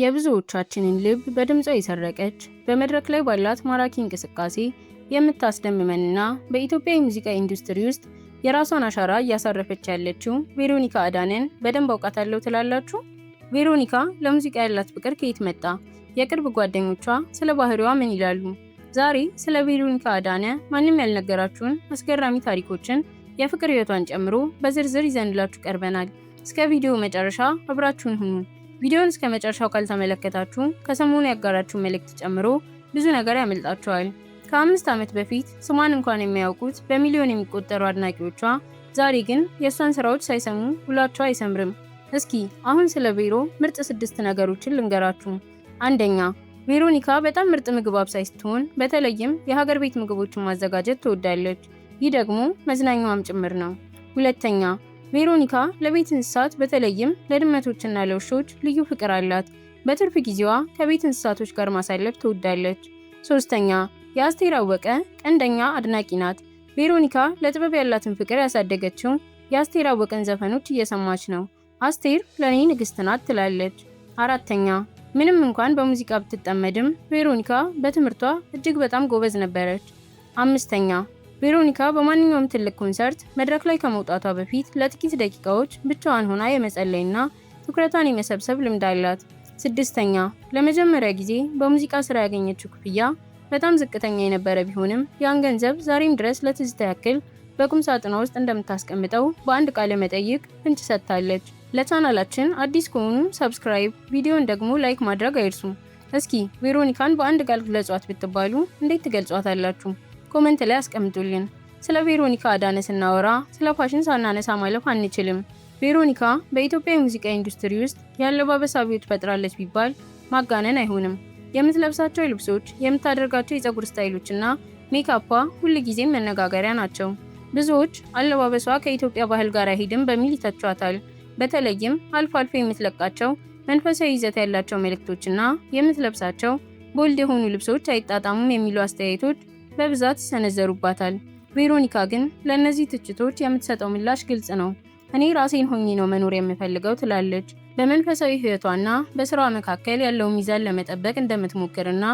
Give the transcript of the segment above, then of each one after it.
የብዙዎቻችንን ልብ በድምጿ የሰረቀች በመድረክ ላይ ባላት ማራኪ እንቅስቃሴ የምታስደምመንና በኢትዮጵያ የሙዚቃ ኢንዱስትሪ ውስጥ የራሷን አሻራ እያሳረፈች ያለችው ቬሮኒካ አዳነን በደንብ አውቃታለሁ ትላላችሁ? ቬሮኒካ ለሙዚቃ ያላት ፍቅር ከየት መጣ? የቅርብ ጓደኞቿ ስለ ባህሪዋ ምን ይላሉ? ዛሬ ስለ ቬሮኒካ አዳነ ማንም ያልነገራችሁን አስገራሚ ታሪኮችን የፍቅር ህይወቷን ጨምሮ በዝርዝር ይዘንላችሁ ቀርበናል። እስከ ቪዲዮ መጨረሻ አብራችሁን ሁኑ። ቪዲዮውን እስከ መጨረሻው ካልተመለከታችሁ ከሰሞኑ ያጋራችሁ መልእክት ጨምሮ ብዙ ነገር ያመልጣችኋል። ከ5 ዓመት በፊት ስሟን እንኳን የሚያውቁት በሚሊዮን የሚቆጠሩ አድናቂዎቿ ዛሬ ግን የእሷን ስራዎች ሳይሰሙ ውሏቸው አይሰምርም። እስኪ አሁን ስለ ቬሮ ምርጥ 6 ነገሮችን ልንገራችሁ። አንደኛ፣ ቬሮኒካ በጣም ምርጥ ምግብ አብሳይ ስትሆን በተለይም የሀገር ቤት ምግቦችን ማዘጋጀት ትወዳለች። ይህ ደግሞ መዝናኛዋም ጭምር ነው። ሁለተኛ፣ ቬሮኒካ ለቤት እንስሳት በተለይም ለድመቶችና ለውሾች ልዩ ፍቅር አላት። በትርፍ ጊዜዋ ከቤት እንስሳቶች ጋር ማሳለፍ ትወዳለች። ሶስተኛ፣ የአስቴር አወቀ ቀንደኛ አድናቂ ናት። ቬሮኒካ ለጥበብ ያላትን ፍቅር ያሳደገችው የአስቴር አወቀን ዘፈኖች እየሰማች ነው። አስቴር ለኔ ንግስት ናት ትላለች። አራተኛ፣ ምንም እንኳን በሙዚቃ ብትጠመድም ቬሮኒካ በትምህርቷ እጅግ በጣም ጎበዝ ነበረች። አምስተኛ፣ ቬሮኒካ በማንኛውም ትልቅ ኮንሰርት መድረክ ላይ ከመውጣቷ በፊት ለጥቂት ደቂቃዎች ብቻዋን ሆና የመጸለይና ትኩረቷን የመሰብሰብ ልምድ አላት። ስድስተኛ፣ ለመጀመሪያ ጊዜ በሙዚቃ ስራ ያገኘችው ክፍያ በጣም ዝቅተኛ የነበረ ቢሆንም ያን ገንዘብ ዛሬም ድረስ ለትዝታ ያክል በቁም ሳጥኗ ውስጥ እንደምታስቀምጠው በአንድ ቃለ መጠይቅ ፍንጭ ሰጥታለች። ለቻናላችን አዲስ ከሆኑ ሰብስክራይብ፣ ቪዲዮን ደግሞ ላይክ ማድረግ አይርሱ። እስኪ ቬሮኒካን በአንድ ቃል ግለጿት ብትባሉ እንዴት ትገልጿታላችሁ? ኮሜንት ላይ አስቀምጡልን። ስለ ቬሮኒካ አዳነ ስናወራ ስለ ፋሽን ሳናነሳ ማለፍ አንችልም። ቬሮኒካ በኢትዮጵያ የሙዚቃ ኢንዱስትሪ ውስጥ የአለባበስ አብዮት ፈጥራለች ቢባል ማጋነን አይሆንም። የምትለብሳቸው ልብሶች፣ የምታደርጋቸው የፀጉር ስታይሎችና ሜካፓ ሁልጊዜም መነጋገሪያ ናቸው። ብዙዎች አለባበሷ ከኢትዮጵያ ባህል ጋር አይሄድም በሚል ይተቿታል። በተለይም አልፎ አልፎ የምትለቃቸው መንፈሳዊ ይዘት ያላቸው መልእክቶችና የምትለብሳቸው ቦልድ የሆኑ ልብሶች አይጣጣሙም የሚሉ አስተያየቶች በብዛት ይሰነዘሩባታል። ቬሮኒካ ግን ለእነዚህ ትችቶች የምትሰጠው ምላሽ ግልጽ ነው። እኔ ራሴን ሆኜ ነው መኖር የምፈልገው ትላለች። በመንፈሳዊ ህይወቷና በስራዋ መካከል ያለውን ሚዛን ለመጠበቅ እንደምትሞክርና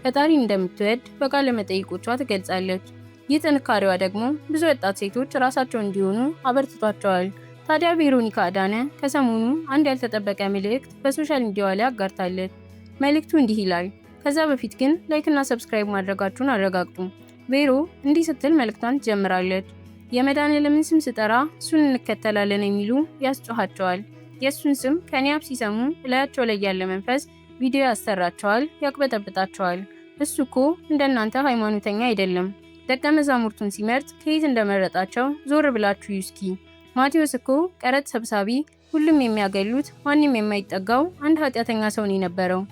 ፈጣሪን እንደምትወድ በቃለ መጠይቆቿ ትገልጻለች። ይህ ጥንካሬዋ ደግሞ ብዙ ወጣት ሴቶች ራሳቸው እንዲሆኑ አበርትቷቸዋል። ታዲያ ቬሮኒካ አዳነ ከሰሞኑ አንድ ያልተጠበቀ መልእክት በሶሻል ሚዲያዋ ላይ አጋርታለች። መልእክቱ እንዲህ ይላል። ከዛ በፊት ግን ላይክና ሰብስክራይብ ማድረጋችሁን አረጋግጡ። ቬሮ እንዲህ ስትል መልእክቷን ትጀምራለች። የመድኃኒዓለምን ስም ስጠራ እሱን እንከተላለን የሚሉ ያስጮኋቸዋል። የእሱን ስም ከኔ አፍ ሲሰሙ እላያቸው ላይ ያለ መንፈስ ቪዲዮ ያሰራቸዋል፣ ያቅበጠብጣቸዋል። እሱ እኮ እንደናንተ ሃይማኖተኛ አይደለም። ደቀ መዛሙርቱን ሲመርጥ ከየት እንደመረጣቸው ዞር ብላችሁ እስኪ። ማቴዎስ እኮ ቀረጥ ሰብሳቢ፣ ሁሉም የሚያገሉት፣ ማንም የማይጠጋው አንድ ኃጢአተኛ ሰው ነው የነበረው።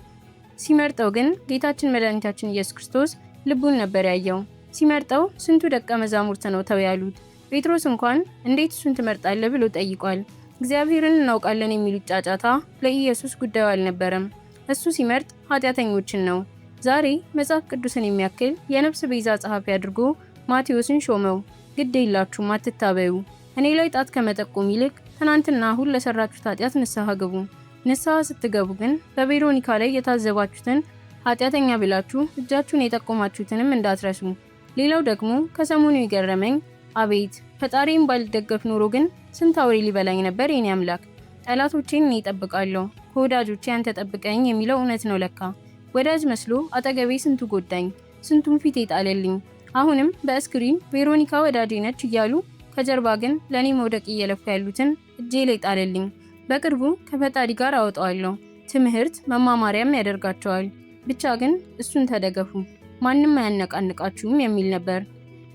ሲመርጠው ግን ጌታችን መድኃኒታችን ኢየሱስ ክርስቶስ ልቡን ነበር ያየው። ሲመርጠው ስንቱ ደቀ መዛሙርት ነው ተው ያሉት። ጴጥሮስ እንኳን እንዴት እሱን ትመርጣለህ ብሎ ጠይቋል። እግዚአብሔርን እናውቃለን የሚሉት ጫጫታ ለኢየሱስ ጉዳዩ አልነበረም። እሱ ሲመርጥ ኃጢአተኞችን ነው። ዛሬ መጽሐፍ ቅዱስን የሚያክል የነፍስ ቤዛ ጸሐፊ አድርጎ ማቴዎስን ሾመው። ግድ የላችሁም አትታበዩ። እኔ ላይ ጣት ከመጠቆም ይልቅ ትናንትና አሁን ለሰራችሁት ኃጢአት ንስሐ ግቡ። ንስሐ ስትገቡ ግን በቬሮኒካ ላይ የታዘባችሁትን ኃጢአተኛ ብላችሁ እጃችሁን የጠቆማችሁትንም እንዳትረሱ። ሌላው ደግሞ ከሰሞኑ የገረመኝ አቤት ፈጣሪን ባልደገፍ ኖሮ ግን ስንት አውሬ ሊበላኝ ነበር የኔ አምላክ። ጠላቶቼን እኔ እጠብቃለሁ፣ ከወዳጆቼ አንተ ጠብቀኝ የሚለው እውነት ነው ለካ። ወዳጅ መስሎ አጠገቤ ስንቱ ጎዳኝ፣ ስንቱን ፊት የጣለልኝ። አሁንም በስክሪን ቬሮኒካ ወዳጄ ነች እያሉ ከጀርባ ግን ለኔ መውደቅ እየለፉ ያሉትን እጄ ላይ ጣለልኝ። በቅርቡ ከፈጣሪ ጋር አወጣዋለሁ። ትምህርት መማማሪያም ያደርጋቸዋል። ብቻ ግን እሱን ተደገፉ፣ ማንም አያነቃንቃችሁም የሚል ነበር።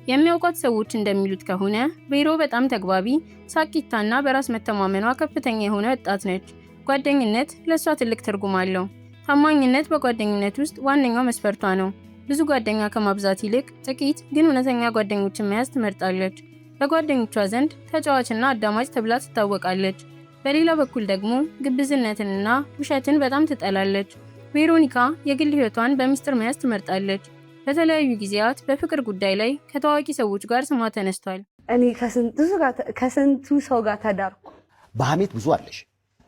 የሚያውቋት ሰዎች እንደሚሉት ከሆነ ቬሮ በጣም ተግባቢ፣ ሳቂታና በራስ መተማመኗ ከፍተኛ የሆነ ወጣት ነች። ጓደኝነት ለእሷ ትልቅ ትርጉም አለው። ታማኝነት በጓደኝነት ውስጥ ዋነኛው መስፈርቷ ነው። ብዙ ጓደኛ ከማብዛት ይልቅ ጥቂት ግን እውነተኛ ጓደኞችን መያዝ ትመርጣለች። በጓደኞቿ ዘንድ ተጫዋችና አዳማጭ ተብላ ትታወቃለች። በሌላ በኩል ደግሞ ግብዝነትንና ውሸትን በጣም ትጠላለች። ቬሮኒካ የግል ህይወቷን በሚስጥር መያዝ ትመርጣለች። በተለያዩ ጊዜያት በፍቅር ጉዳይ ላይ ከታዋቂ ሰዎች ጋር ስሟ ተነስቷል። እኔ ከስንቱ ሰው ጋር ተዳርኩ። በሐሜት ብዙ አለሽ፣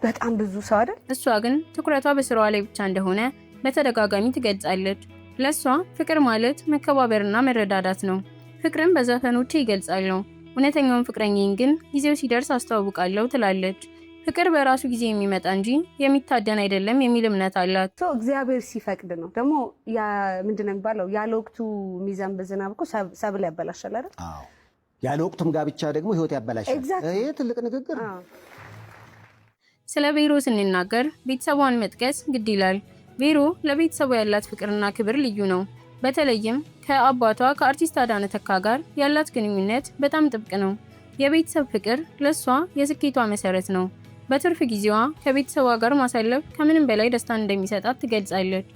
በጣም ብዙ ሰው አይደል? እሷ ግን ትኩረቷ በስራዋ ላይ ብቻ እንደሆነ በተደጋጋሚ ትገልጻለች። ለሷ ፍቅር ማለት መከባበርና መረዳዳት ነው። ፍቅርን በዘፈኖቼ ይገልጻለሁ፣ እውነተኛውን ፍቅረኛዬን ግን ጊዜው ሲደርስ አስተዋውቃለሁ ትላለች። ፍቅር በራሱ ጊዜ የሚመጣ እንጂ የሚታደን አይደለም የሚል እምነት አላት። እግዚአብሔር ሲፈቅድ ነው። ደግሞ ምንድነው የሚባለው? ያለ ወቅቱ ሚዛን በዝናብ እኮ ሰብል ያበላሻል አይደል? አዎ፣ ያለ ወቅቱም ጋብቻ ደግሞ ህይወት ያበላሻል። ይሄ ትልቅ ንግግር ነው። ስለ ቬሮ ስንናገር ቤተሰቧን መጥቀስ ግድ ይላል። ቬሮ ለቤተሰቡ ያላት ፍቅርና ክብር ልዩ ነው። በተለይም ከአባቷ ከአርቲስት አዳነ ተካ ጋር ያላት ግንኙነት በጣም ጥብቅ ነው። የቤተሰብ ፍቅር ለሷ የስኬቷ መሰረት ነው። በትርፍ ጊዜዋ ከቤተሰቧ ጋር ማሳለፍ ከምንም በላይ ደስታን እንደሚሰጣት ትገልጻለች።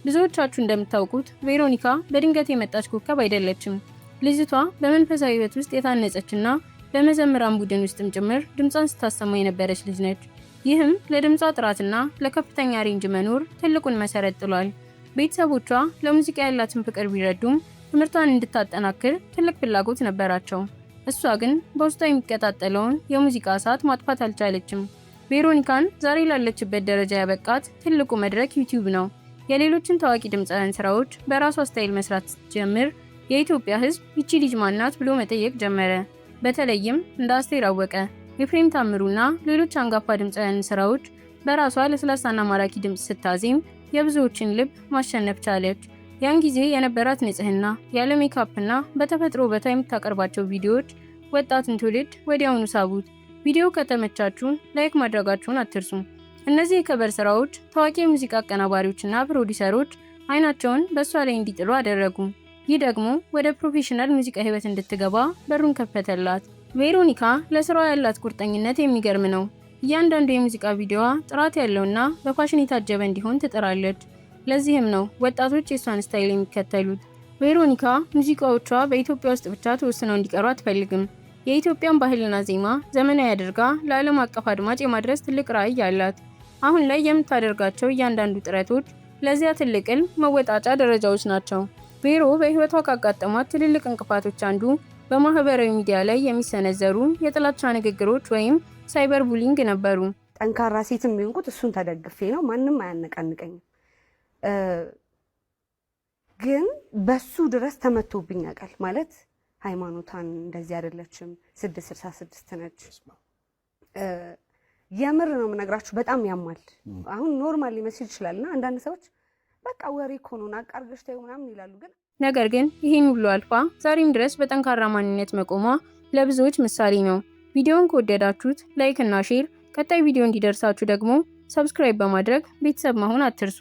ብዙዎቻችሁ እንደምታውቁት ቬሮኒካ በድንገት የመጣች ኮከብ አይደለችም። ልጅቷ በመንፈሳዊ ሕይወት ውስጥ የታነጸችና በመዘምራን ቡድን ውስጥም ጭምር ድምጿን ስታሰማ የነበረች ልጅ ነች። ይህም ለድምጿ ጥራትና ለከፍተኛ ሬንጅ መኖር ትልቁን መሰረት ጥሏል። ቤተሰቦቿ ለሙዚቃ ያላትን ፍቅር ቢረዱም ትምህርቷን እንድታጠናክር ትልቅ ፍላጎት ነበራቸው። እሷ ግን በውስጧ የሚቀጣጠለውን የሙዚቃ እሳት ማጥፋት አልቻለችም። ቬሮኒካን ዛሬ ላለችበት ደረጃ ያበቃት ትልቁ መድረክ ዩቲዩብ ነው። የሌሎችን ታዋቂ ድምፃውያን ስራዎች በራሷ ስታይል መስራት ስትጀምር የኢትዮጵያ ሕዝብ ይቺ ልጅ ማናት ብሎ መጠየቅ ጀመረ። በተለይም እንደ አስቴር አወቀ፣ ኤፍሬም ታምሩና ሌሎች አንጋፋ ድምፃውያን ስራዎች በራሷ ለስላሳና ማራኪ ድምፅ ስታዜም የብዙዎችን ልብ ማሸነፍ ቻለች። ያን ጊዜ የነበራት ንጽህና፣ ያለ ሜካፕና በተፈጥሮ ውበቷ የምታቀርባቸው ቪዲዮዎች ወጣቱን ትውልድ ወዲያውኑ ሳቡት። ቪዲዮ ከተመቻችሁ ላይክ ማድረጋችሁን አትርሱ። እነዚህ የከበር ስራዎች ታዋቂ የሙዚቃ አቀናባሪዎችና ፕሮዲሰሮች አይናቸውን በእሷ ላይ እንዲጥሉ አደረጉ። ይህ ደግሞ ወደ ፕሮፌሽናል ሙዚቃ ህይወት እንድትገባ በሩን ከፈተላት። ቬሮኒካ ለስራዋ ያላት ቁርጠኝነት የሚገርም ነው። እያንዳንዱ የሙዚቃ ቪዲዮዋ ጥራት ያለውና በፋሽን የታጀበ እንዲሆን ትጥራለች። ለዚህም ነው ወጣቶች የሷን ስታይል የሚከተሉት። ቬሮኒካ ሙዚቃዎቿ በኢትዮጵያ ውስጥ ብቻ ተወስነው እንዲቀሩ አትፈልግም። የኢትዮጵያን ባህልና ዜማ ዘመናዊ አድርጋ ለዓለም አቀፍ አድማጭ የማድረስ ትልቅ ራዕይ አላት። አሁን ላይ የምታደርጋቸው እያንዳንዱ ጥረቶች ለዚያ ትልቅ ህልም መወጣጫ ደረጃዎች ናቸው። ቬሮ በህይወቷ ካጋጠሟት ትልልቅ እንቅፋቶች አንዱ በማህበራዊ ሚዲያ ላይ የሚሰነዘሩ የጥላቻ ንግግሮች ወይም ሳይበር ቡሊንግ ነበሩ። ጠንካራ ሴትም ቢሆንኩት እሱን ተደግፌ ነው፣ ማንም አያነቃንቀኝም። ግን በሱ ድረስ ተመቶብኝ ያውቃል። ማለት ሃይማኖቷን እንደዚህ አይደለችም፣ 666 ነች። የምር ነው የምነግራችሁ፣ በጣም ያማል። አሁን ኖርማል ሊመስል ይችላልና አንዳንድ ሰዎች በቃ ወሬ እኮ ነው አቃርገሽ ታዩ ምናምን ይላሉ። ግን ነገር ግን ይህን ሁሉ አልፋ ዛሬም ድረስ በጠንካራ ማንነት መቆሟ ለብዙዎች ምሳሌ ነው። ቪዲዮውን ከወደዳችሁት ላይክ እና ሼር፣ ቀጣይ ቪዲዮ እንዲደርሳችሁ ደግሞ ሰብስክራይብ በማድረግ ቤተሰብ መሆን አትርሱ።